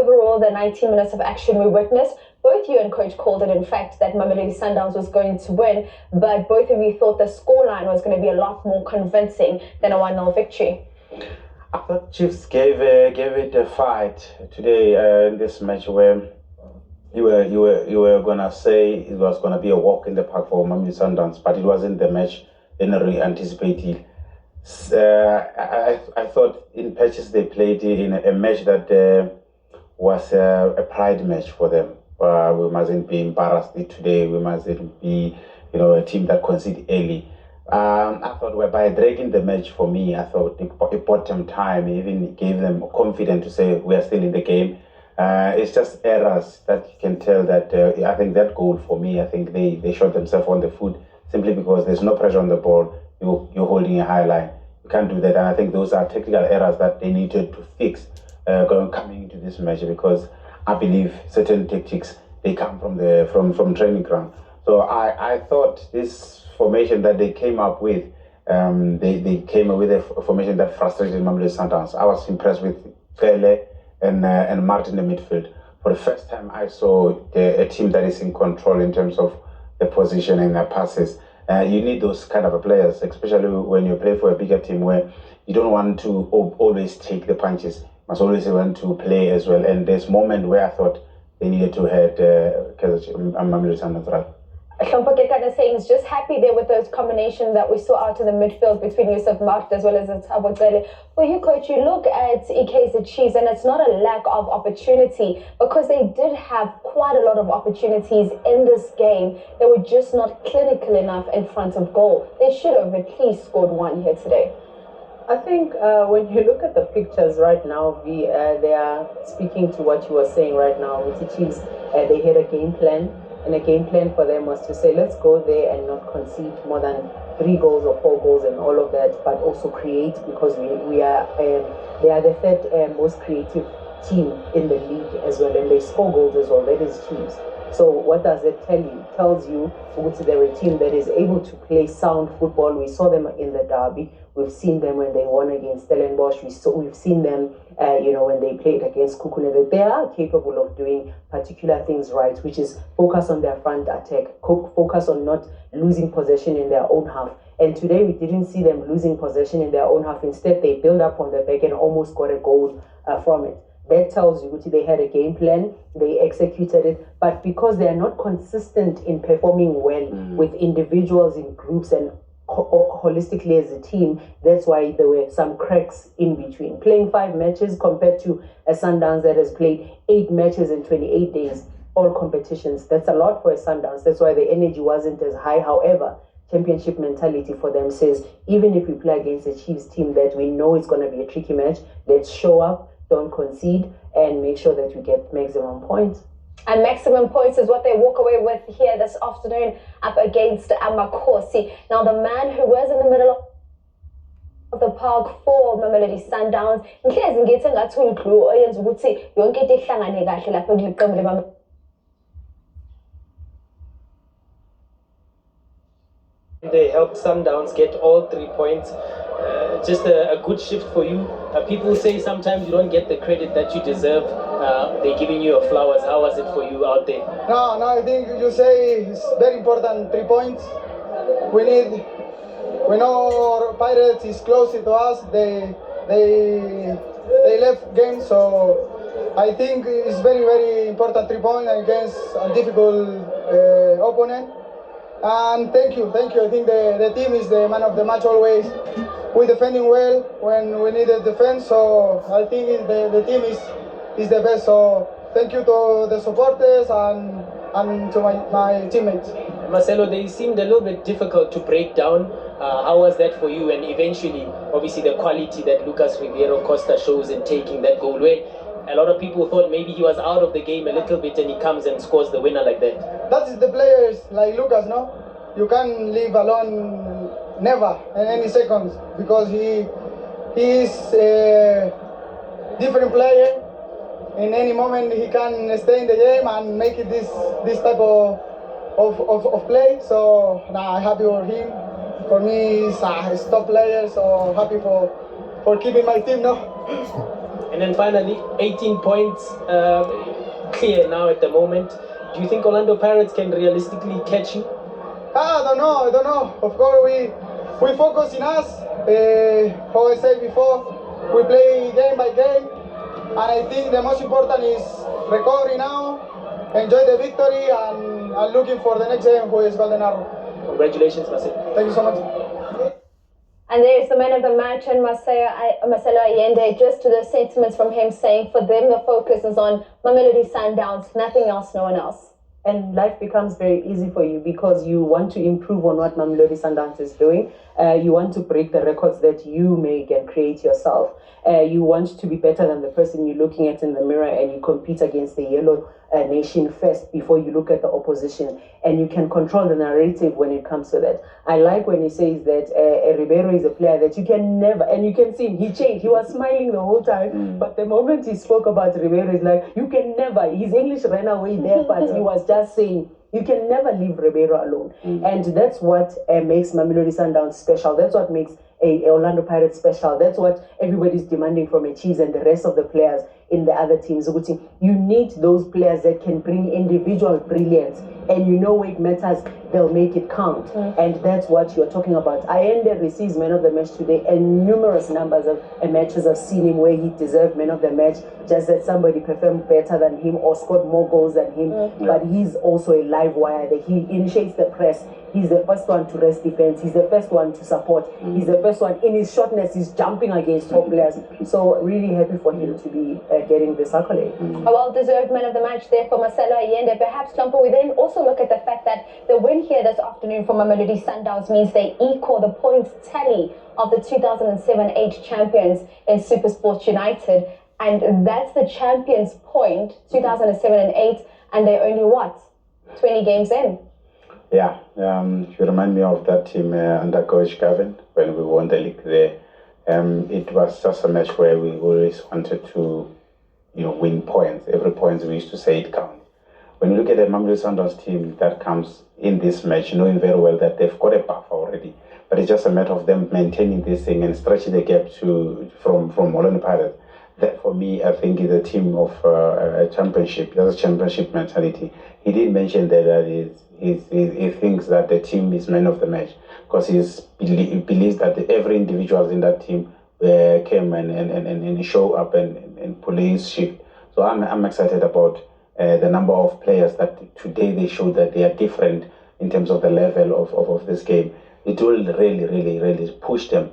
overall, the 90 minutes of action we witnessed, both you and Coach called it, in fact, that Mamelodi Sundowns was going to win, but both of you thought the scoreline was going to be a lot more convincing than a 1-0 victory. I thought Chiefs gave it a fight today in this match where you were gonna say it was gonna be a walk in the park for Mamelodi Sundowns, but it wasn't the match Henry anticipated. I thought in patches they played in a match that was a pride match for them. We mustn't be embarrassed today. We mustn't be, a team that conceded early. I thought by dragging the match, for me, I thought it bought them time, even gave them confidence to say we are still in the game. It's just errors that you can tell that I think that goal, for me, I think they shot themselves on the foot simply because there's no pressure on the ball. You're holding a high line. You can't do that. And I think those are technical errors that they needed to fix coming into this match, because I believe certain tactics, they come from training ground. So I thought this formation that they came up with, they came up with a formation that frustrated Mamelodi Sundowns. I was impressed with Pele and Martin in the midfield. For the first time, I saw a team that is in control in terms of the position and the passes. You need those kind of players, especially when you play for a bigger team where you don't want to always take the punches. You must always want to play as well. And there's moment where I thought they needed to head Mamelodi Sundowns right. Kind of saying is just happy there with those combinations that we saw out in the midfield between Yusuf Mark as well as Thabo Cele. For you, Coach, you look at Kaizer Chiefs, and it's not a lack of opportunity, because they did have quite a lot of opportunities in this game. They were just not clinical enough in front of goal. They should have at least scored one here today. I think when you look at the pictures right now, they are speaking to what you were saying right now. With the Chiefs, they had a game plan. And a game plan for them was to say, let's go there and not concede more than 3 goals or 4 goals and all of that, but also create, because they are the third most creative team in the league as well, and they score goals as well. That is Chiefs. So what does that tell you? It tells you they're a team that is able to play sound football. We saw them in the derby. We've seen them when they won against Stellenbosch. We've seen them, when they played against Kukune, that they are capable of doing particular things right, which is focus on their front attack, focus on not losing possession in their own half. And today we didn't see them losing possession in their own half. Instead, they built up on the back and almost got a goal from it. That tells you they had a game plan, they executed it, but because they are not consistent in performing well with individuals in groups and holistically as a team, that's why there were some cracks in between. Playing 5 matches compared to a Sundowns that has played 8 matches in 28 days, all competitions. That's a lot for a Sundowns. That's why the energy wasn't as high. However, championship mentality for them says, even if we play against a Chiefs team that we know is going to be a tricky match, let's show up, don't concede, and make sure that we get maximum points. And maximum points is what they walk away with here this afternoon up against Amakhosi. Now, the man who was in the middle of the park for Mamelodi Sundowns, they helped Sundowns get all 3 points. Just a good shift for you. People say sometimes you don't get the credit that you deserve. They're giving you your flowers. How was it for you out there? No, I think you say it's very important. 3 points. We know Pirates is closer to us. They left game, so I think it's very, very important 3 points against a difficult opponent. And thank you. I think the team is the man of the match always. We're defending well when we needed defense, so I think the team is the best. So thank you to the supporters and to my teammates. Marcelo, they seemed a little bit difficult to break down. How was that for you? And eventually, obviously, the quality that Lucas Ribeiro Costa shows in taking that goal, where a lot of people thought maybe he was out of the game a little bit, and he comes and scores the winner like that. That is the players like Lucas, no? You can't leave alone, never, in any seconds, because he is a different player. In any moment he can stay in the game and make it this type of play. So I'm happy for him. For me, he's a top player, so happy for keeping my team now. And then finally, 18 points clear now at the moment. Do you think Orlando Pirates can realistically catch you? I don't know. Of course, we focus in us. How I said before, we play game by game, and I think the most important is recovery now, enjoy the victory, and looking for the next game, who is Golden Arrow. Congratulations, Marcel. Thank you so much. And there's the man of the match, and Marcelo Allende, just to the sentiments from him saying for them the focus is on Mamelodi Sundowns, nothing else, no one else. And life becomes very easy for you because you want to improve on what Mamelodi Sundowns is doing. You want to break the records that you make and create yourself. You want to be better than the person you're looking at in the mirror, and you compete against the yellow nation first before you look at the opposition. And you can control the narrative when it comes to that. I like when he says that Ribeiro is a player that you can never, and you can see him, he changed. He was smiling the whole time, but the moment he spoke about Ribeiro, it's like, you can never, his English ran away there, but he was just saying, you can never leave Ribeiro alone. And that's what makes Mamelodi Sundowns special. That's what makes a Orlando Pirates special. That's what everybody's demanding from a Chiefs and the rest of the players in the other teams. You need those players that can bring individual brilliance, and you know where it matters, they'll make it count. And that's what you're talking about. Allende receives man of the match today, and numerous numbers of matches I've seen him where he deserved man of the match, just that somebody performed better than him or scored more goals than him. But he's also a live wire that he initiates the press. He's the first one to rest defense. He's the first one to support. He's the first one in his shortness. He's jumping against top players. So really happy for him to be getting this accolade. A well-deserved man of the match there for Marcelo Allende. Perhaps, Lampo, we then also look at the fact that the win here this afternoon for Mamelodi Sundowns means they equal the points tally of the 2007-8 champions in SuperSports United. And that's the champions point, 2007 and 8, and they're only, what, 20 games in? Yeah, you remind me of that team under Coach Gavin when we won the league there. It was just a match where we always wanted to, win points. Every point we used to say it counts. When you look at the Mamelodi Sundowns team that comes in this match, knowing very well that they've got a buffer already, but it's just a matter of them maintaining this thing and stretching the gap from Orlando Pirates. That for me, I think is a team of a championship. There's a championship mentality. He did mention that he thinks that the team is man of the match because he believes that every individual in that team came and show up and pull his shift. So I'm excited about the number of players that today they show that they are different in terms of the level of this game. It will really push them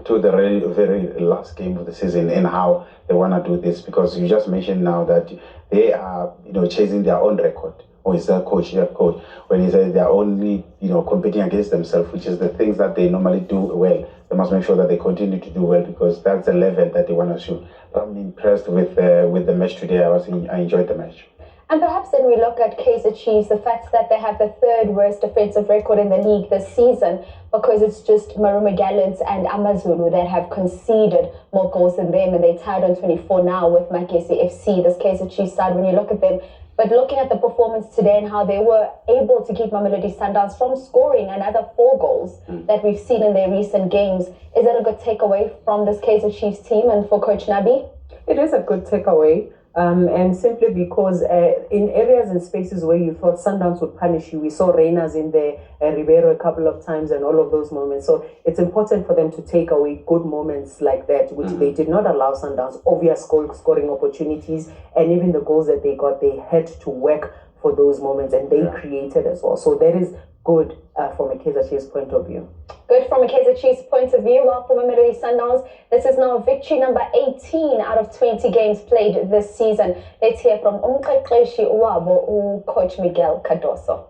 to the very last game of the season and how they want to do this, because you just mentioned now that they are chasing their own record. Or is that coach? Yeah, coach. When he says they are only competing against themselves, which is the things that they normally do well. They must make sure that they continue to do well because that's the level that they want to shoot. I'm impressed with the match today. I enjoyed the match. And perhaps then we look at Kaizer Chiefs, the fact that they have the third worst defensive record in the league this season, because it's just Maruma Gallants and Amazulu that have conceded more goals than them, and they're tied on 24 now with Makesi FC, this Kaizer Chiefs side, when you look at them. But looking at the performance today and how they were able to keep Mamelodi Sundowns from scoring another 4 goals that we've seen in their recent games, is that a good takeaway from this Kaizer Chiefs team and for Coach Nabi? It is a good takeaway. And simply because in areas and spaces where you thought Sundowns would punish you, we saw Reyners in there, Ribeiro a couple of times, and all of those moments. So it's important for them to take away good moments like that, which they did not allow Sundowns obvious goal scoring opportunities, and even the goals that they got, they had to work for those moments, and they created as well. So that is good from a Kaizer Chiefs point of view. Good from a Kaizer Chiefs point of view. Well, for Mamelodi Sundowns, this is now victory number 18 out of 20 games played this season. Let's hear from Umqeqeshi Wabo, Coach Miguel Cardoso.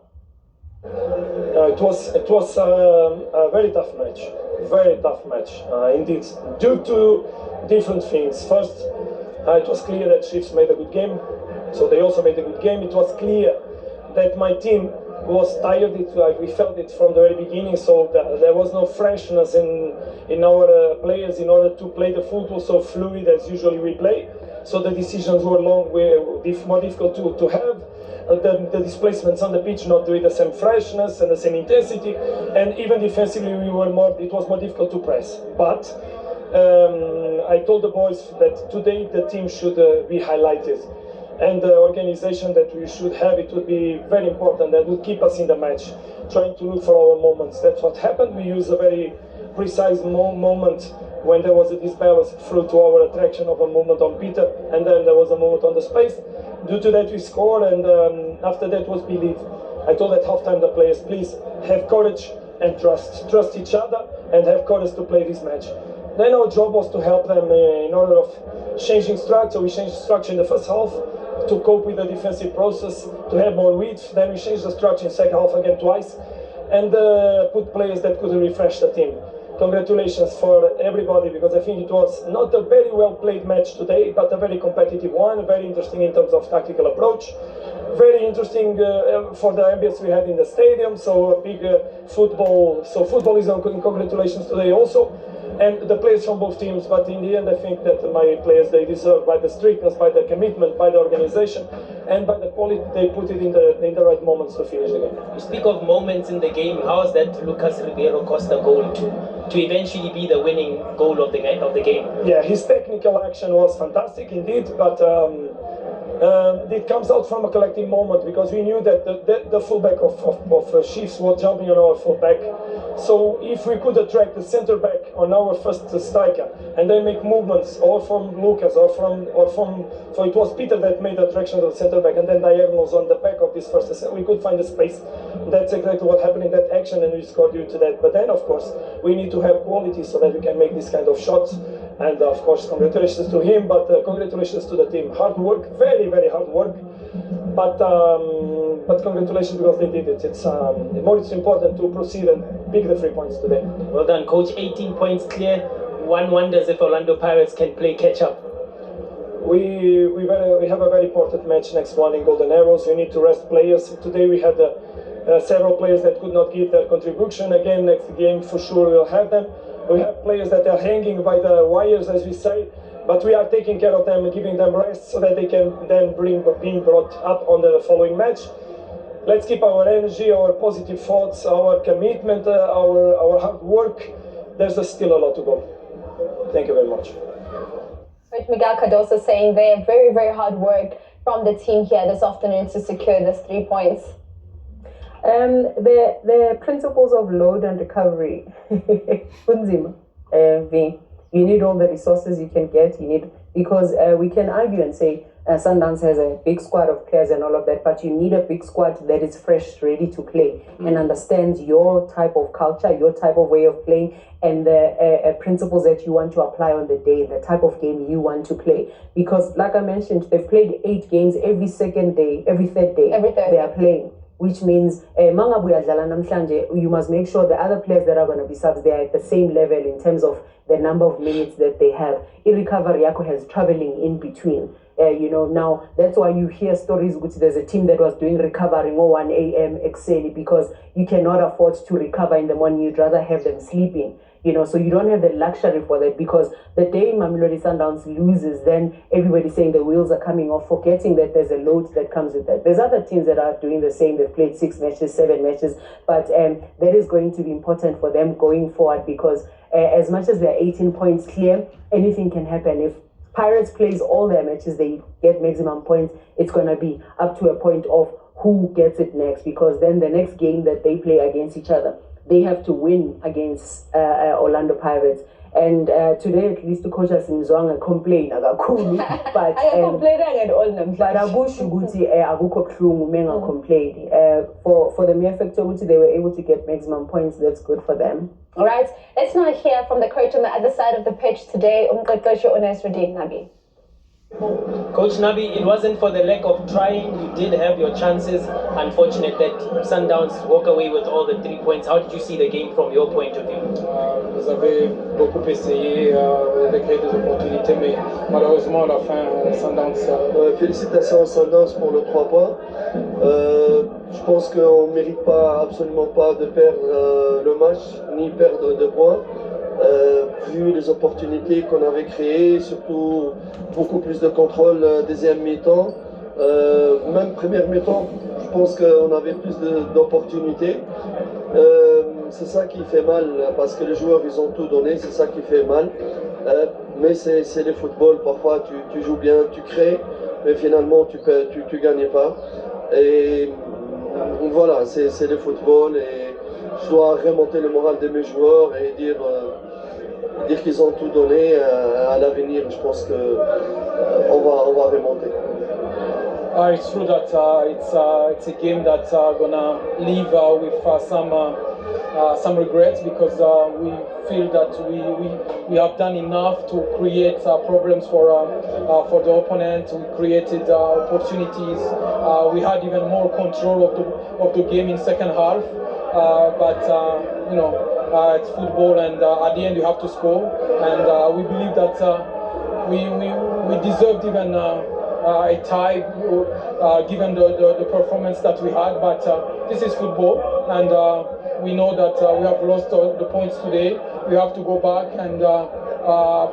It was a very tough match, indeed, due to different things. First, it was clear that Chiefs made a good game, so they also made a good game. It was clear that my team was tired. We felt it from the very beginning, so there was no freshness in our players in order to play the football so fluid as usually we play. So the decisions were more difficult to have. The displacements on the pitch not with the same freshness and the same intensity, and even defensively it was more difficult to press. But I told the boys that today the team should be highlighted, and the organization that we should have, it would be very important. That would keep us in the match, trying to look for our moments. That's what happened. We used a very precise moment when there was a disbalance through to our attraction of a moment on Peter, and then there was a moment on the space. Due to that we scored, and after that was belief. I told at halftime the players, please have courage and trust each other and have courage to play this match. Then our job was to help them in order of changing structure. We changed structure in the first half to cope with the defensive process, to have more width. Then we changed the structure in second half again twice, and put players that could refresh the team. Congratulations for everybody, because I think it was not a very well played match today, but a very competitive one, very interesting in terms of tactical approach, very interesting for the ambience we had in the stadium. So a big football. So football is on congratulations today also, and the players from both teams. But in the end, I think that my players, they deserve, by the strictness, by the commitment, by the organization, and by the quality they put it in the right moments to finish the game. You speak of moments in the game. How is that Lucas Ribeiro Costa goal to eventually be the winning goal of the game? Yeah, his technical action was fantastic indeed, but it comes out from a collective moment, because we knew that the fullback of Chiefs was jumping on our fullback. So if we could attract the center back on our first striker and then make movements, or from Lucas or from so it was Peter that made the attraction of the center back, and then diagonals on the back of this first, we could find the space. That's exactly what happened in that action, and we scored due to that. But then of course we need to have quality so that we can make this kind of shots. And of course congratulations to him, but congratulations to the team. Hard work, very very hard work, but congratulations because they did it. It's more important to proceed and pick the 3 points today. Well done, coach. 18 points clear. One wonders if Orlando Pirates can play catch up. We have a very important match next one in Golden Arrows. We need to rest players. Today we had several players that could not give their contribution. Again, next game for sure we'll have them. We have players that are hanging by the wires, as we say, but we are taking care of them and giving them rest so that they can then being brought up on the following match. Let's keep our energy, our positive thoughts, our commitment, our hard work. There's still a lot to go. Thank you very much. Coach Miguel Cardoso saying there, very, very hard work from the team here this afternoon to secure this 3 points. The principles of load and recovery. You need all the resources you can get. Because we can argue and say Sundowns has a big squad of players and all of that, but you need a big squad that is fresh, ready to play, and understands your type of culture, your type of way of playing, and the principles that you want to apply on the day, the type of game you want to play. Because like I mentioned, they've played 8 games every second day, every third day. They are playing. Which means you must make sure the other players that are going to be subs, they are at the same level in terms of the number of minutes that they have. Recovery has traveling in between. Now that's why you hear stories which there's a team that was doing recovering 1 a.m. excelling, because you cannot afford to recover in the morning. You'd rather have them sleeping. So you don't have the luxury for that, because the day Mamelodi Sundowns loses, then everybody's saying the wheels are coming off, forgetting that there's a load that comes with that. There's other teams that are doing the same. They've played 6 matches, 7 matches, but that is going to be important for them going forward, because as much as they're 18 points clear, anything can happen. If Pirates plays all their matches, they get maximum points, it's going to be up to a point of who gets it next, because then the next game that they play against each other, they have to win against Orlando Pirates. And today, at least, the coach has been complain kakhulu, but for the mere fact that they were able to get maximum points, that's good for them. All right, let's now hear from the coach on the other side of the pitch today, Nabi. Coach Nabi, it wasn't for the lack of trying. You did have your chances. Unfortunate that Sundowns walk away with all the 3 points. How did you see the game from your point of view? Vous avez beaucoup essayé de créer des opportunités, mais malheureusement à la fin, Sundowns. Félicitations à Sundowns pour le 3 points. Je pense qu'on ne mérite absolument pas de perdre le match, ni perdre 2 points. Vu les opportunités qu'on avait créées, surtout beaucoup plus de contrôle deuxième mi-temps, même première mi-temps, je pense qu'on avait plus d'opportunités. C'est ça qui fait mal, parce que les joueurs ils ont tout donné, c'est ça qui fait mal. Mais c'est le football, parfois tu joues bien, tu crées, mais finalement tu gagnes pas. Et voilà, c'est le football et je dois remonter le moral de mes joueurs et dire qu'ils ont tout donné. À l'avenir, je pense que on va remonter. It's true that it's a game that's gonna leave with some regrets because we feel that we have done enough to create problems for the opponent. We created opportunities. We had even more control of the game in second half. But it's football, and at the end you have to score. And we believe that we deserved even a tie given the performance that we had. But this is football, and we know that we have lost the points today. We have to go back and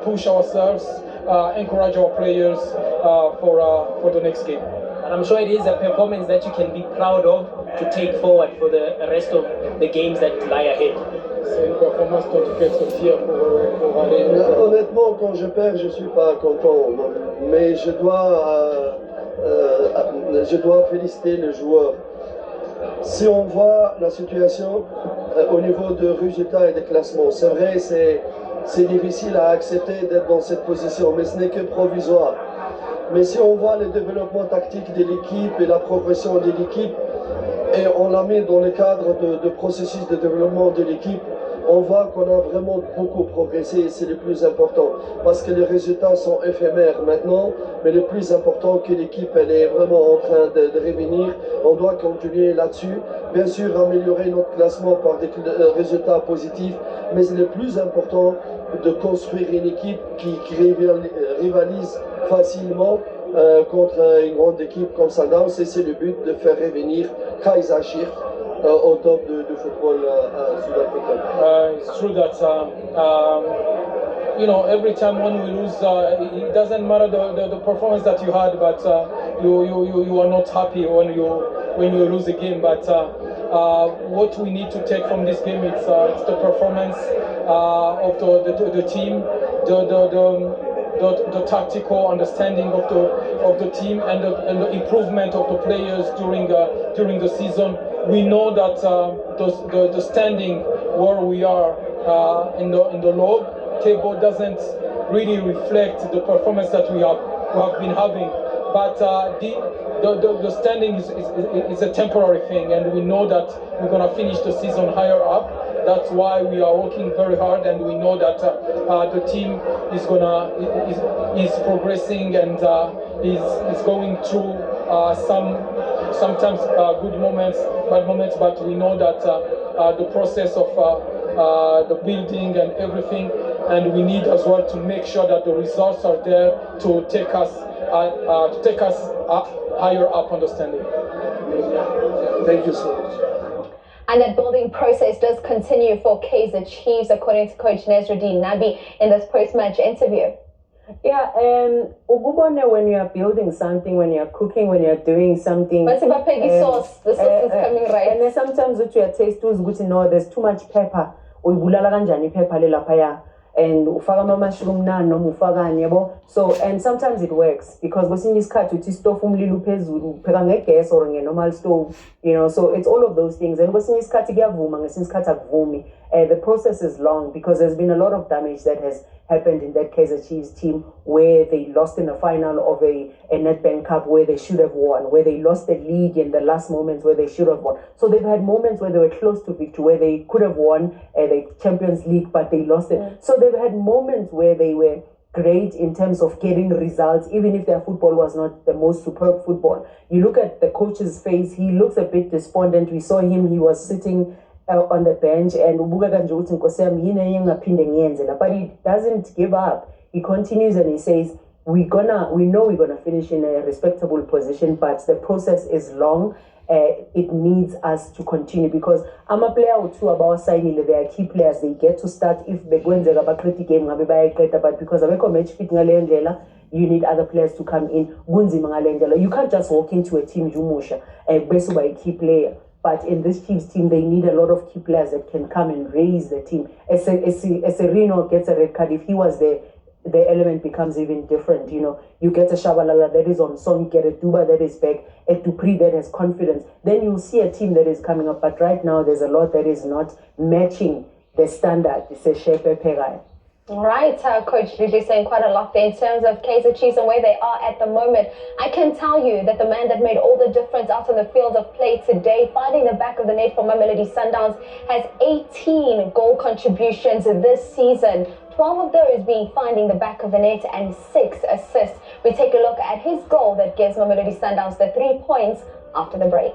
push ourselves, encourage our players for the next game. And I'm sure it is a performance that you can be proud of to take forward for the rest of the games that lie ahead. C'est une performance dont tu peux être fier pour aller. Honnêtement, quand je perds, je suis pas content, mais je dois féliciter les joueurs. Si on voit la situation au niveau de résultats et de classement, c'est vrai, c'est difficile à accepter d'être dans cette position, mais ce n'est que provisoire. Mais si on voit le développement tactique de l'équipe et la progression de l'équipe, et on la met dans le cadre de processus de développement de l'équipe, on voit qu'on a vraiment beaucoup progressé et c'est le plus important. Parce que les résultats sont éphémères maintenant, mais le plus important que l'équipe elle est vraiment en train de revenir. On doit continuer là-dessus. Bien sûr, améliorer notre classement par des résultats positifs, mais c'est le plus important de construire une équipe qui rivalise facilement contre une grande équipe comme Sundowns, et c'est le but de faire revenir Kaizer au top du football sud-africain. It's true that every time when we lose, it doesn't matter the performance that you had, but you are not happy when you lose a game. But what we need to take from this game it's the performance of the team, the tactical understanding of the team, and the improvement of the players during the season. We know that the standing where we are in the log table doesn't really reflect the performance that we have been having. But the standing is a temporary thing, and we know that we're gonna finish the season higher up. That's why we are working very hard, and we know that the team is progressing and is going through sometimes good moments, bad moments. But we know that the process of the building and everything, and we need as well to make sure that the results are there to take us higher up on the standing. Thank you so much. And that building process does continue for Kaizer Chiefs, according to Coach Nasruddin Nabi in this post-match interview. Yeah, Ugubone, when you are building something, when you are cooking, when you are doing something. But if Peggy sauce, the sauce is coming right. And then sometimes what you taste too is good to know there's too much pepper. Uyibulala kanjani pepper le laphaya. And ufaka mushroom nano mufaka yabo. So and sometimes it works because kwesinye isikhathi uthi stove umlilo phezulu pheka ngegas or normal stove, so it's all of those things. And kwesinye isikhathi kuyavuma ngesinye isikhathi akuvumi. The process is long because there's been a lot of damage that has happened in that Kaizer Chiefs team where they lost in the final of a Nedbank Cup where they should have won, where they lost the league in the last moments where they should have won. So they've had moments where they were close to victory, where they could have won the Champions League, but they lost it. So they've had moments where they were great in terms of getting results, even if their football was not the most superb football. You look at the coach's face, he looks a bit despondent. We saw him, he was sitting on the bench and but he doesn't give up. He continues and he says we know we're gonna finish in a respectable position, but the process is long. It needs us to continue because I'm a player or two about signing. They are key players. They get to start if they go in the critical game, but because I match fit you need other players to come in. You can't just walk into a team based by a key player. But in this Chiefs team, they need a lot of key players that can come and raise the team. As Reno gets a red card, if he was there, the element becomes even different. You know, you get a Shabalala that is on song, you get a Duba that is back, a Dupree that has confidence. Then you'll see a team that is coming up. But right now, there's a lot that is not matching the standard. It's a shape Pegai. Right, Coach Lili saying quite a lot there in terms of Kaizer Chiefs and where they are at the moment. I can tell you that the man that made all the difference out on the field of play today, finding the back of the net for Mamelodi Sundowns, has 18 goal contributions this season. 12 of those being finding the back of the net and 6 assists. We take a look at his goal that gives Mamelodi Sundowns the 3 points after the break.